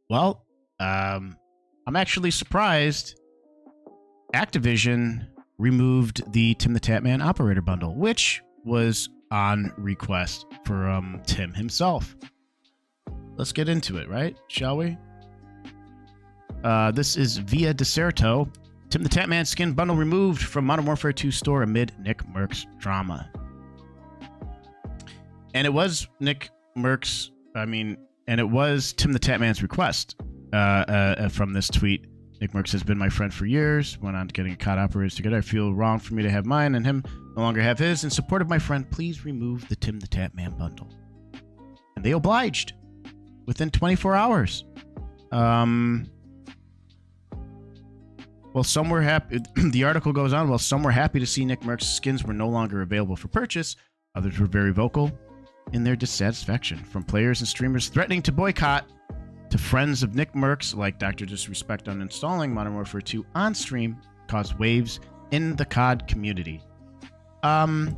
Well, I'm actually surprised Activision removed the Tim the Tatman operator bundle, which was on request from Tim himself. Let's get into it, right? Shall we? This is via Deserto. Tim the Tatman skin bundle removed from Modern Warfare 2 store amid Nick Merks drama. And it was Nick Merks, and it was Tim the Tatman's request from this tweet. Nick Merks has been my friend for years. Went on to getting COD operators together. I feel wrong for me to have mine and him no longer have his. In support of my friend, please remove the Tim the Tatman bundle. And they obliged within 24 hours. Well, some were happy. The article goes on. Well, some were happy to see Nick Merks' skins were no longer available for purchase. Others were very vocal in their dissatisfaction, from players and streamers threatening to boycott to friends of Nick Merks like Dr. Disrespect uninstalling Modern Warfare 2 on stream caused waves in the COD community. I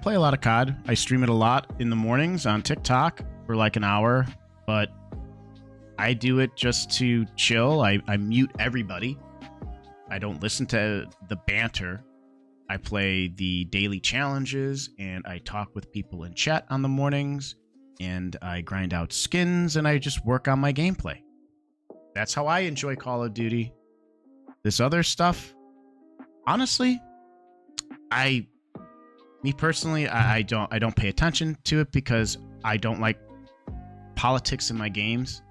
play a lot of COD. I stream it a lot in the mornings on TikTok for like an hour, but I do it just to chill. I mute everybody. I don't listen to the banter. I play the daily challenges, and I talk with people in chat on the mornings, and I grind out skins, and I just work on my gameplay. That's how I enjoy Call of Duty. This other stuff, honestly, me personally, I don't pay attention to it because I don't like politics in my games.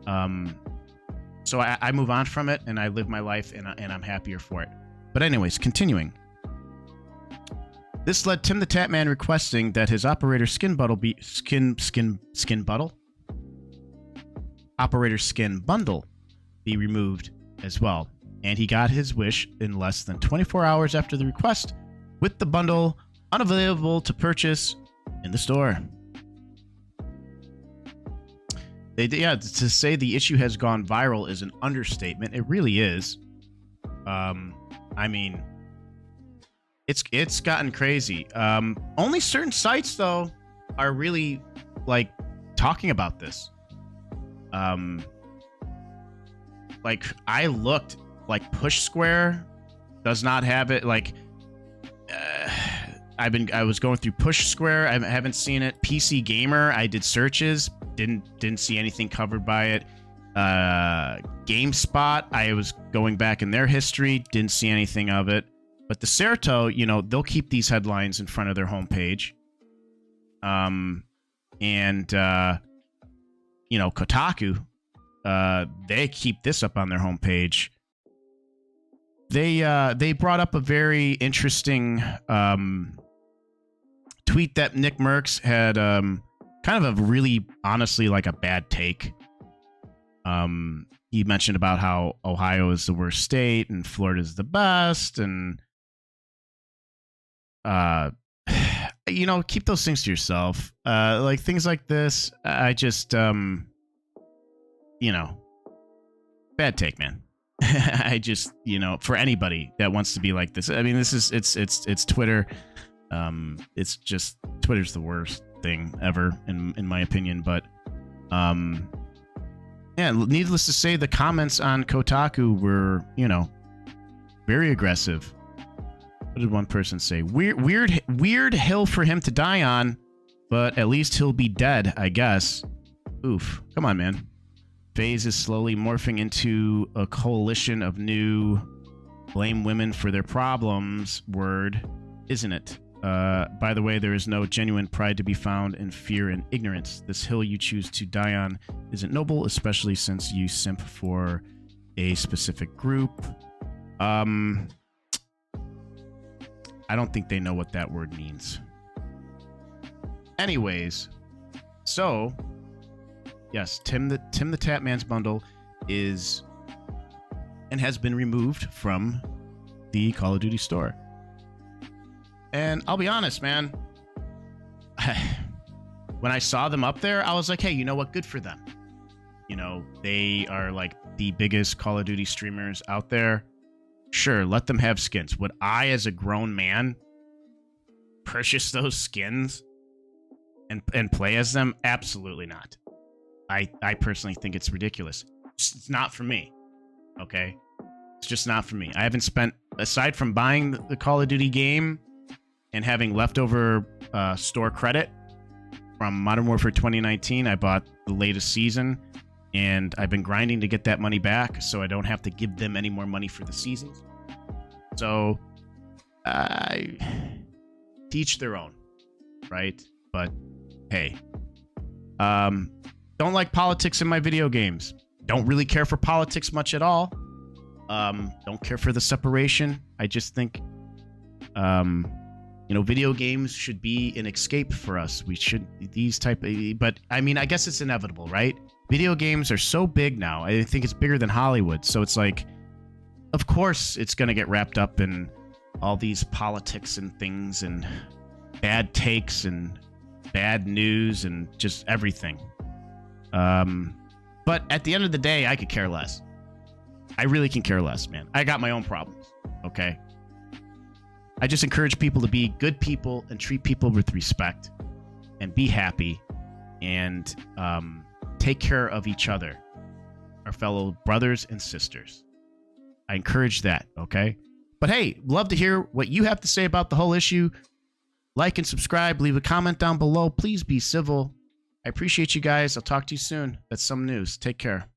So I move on from it, and I live my life, and I'm happier for it. But anyways, continuing. This led Tim the Tatman requesting that his operator skin bundle be removed as well. And he got his wish in less than 24 hours after the request, with the bundle unavailable to purchase in the store. To say the issue has gone viral is an understatement. It really is. It's gotten crazy. Only certain sites though are really like talking about this. Like I looked, like Push Square does not have it. Like I was going through Push Square. I haven't seen it. PC Gamer, I did searches, didn't see anything covered by it. GameSpot, I was going back in their history, didn't see anything of it. But the Deserto, they'll keep these headlines in front of their homepage. Kotaku, they keep this up on their homepage. They brought up a very interesting tweet that Nick Merks had, kind of a really, honestly, like a bad take. He mentioned about how Ohio is the worst state and Florida is the best, and keep those things to yourself. Like things like this, I just, bad take, man. I just, for anybody that wants to be like this, I mean, it's Twitter. It's just, Twitter's the worst thing ever in my opinion. But, needless to say, the comments on Kotaku were, very aggressive. What did one person say? Weird hill for him to die on, but at least he'll be dead, I guess. Oof. Come on, man. FaZe is slowly morphing into a coalition of new blame women for their problems word, isn't it? By the way, there is no genuine pride to be found in fear and ignorance. This hill you choose to die on isn't noble, especially since you simp for a specific group. I don't think they know what that word means. Anyways, so yes, Tim the Tatman's bundle is and has been removed from the Call of Duty store. And I'll be honest, man. When I saw them up there, I was like, hey, you know what? Good for them. They are like the biggest Call of Duty streamers out there. Sure, let them have skins. Would I, as a grown man, purchase those skins and play as them? Absolutely not. I personally think it's ridiculous. It's not for me. Okay? It's just not for me. I haven't spent, aside from buying the Call of Duty game and having leftover store credit from Modern Warfare 2019, I bought the latest season, and I've been grinding to get that money back so I don't have to give them any more money for the seasons. So, teach their own, right? But, hey. Don't like politics in my video games. Don't really care for politics much at all. Don't care for the separation. I just think, video games should be an escape for us. We should, but I mean, I guess it's inevitable, right? Video games are so big now. I think it's bigger than Hollywood. So it's like, of course it's going to get wrapped up in all these politics and things and bad takes and bad news and just everything. But at the end of the day, I could care less. I really can care less, man. I got my own problems, okay? I just encourage people to be good people and treat people with respect and be happy and take care of each other, our fellow brothers and sisters. I encourage that, okay? But hey, love to hear what you have to say about the whole issue. Like and subscribe. Leave a comment down below. Please be civil. I appreciate you guys. I'll talk to you soon. That's some news. Take care.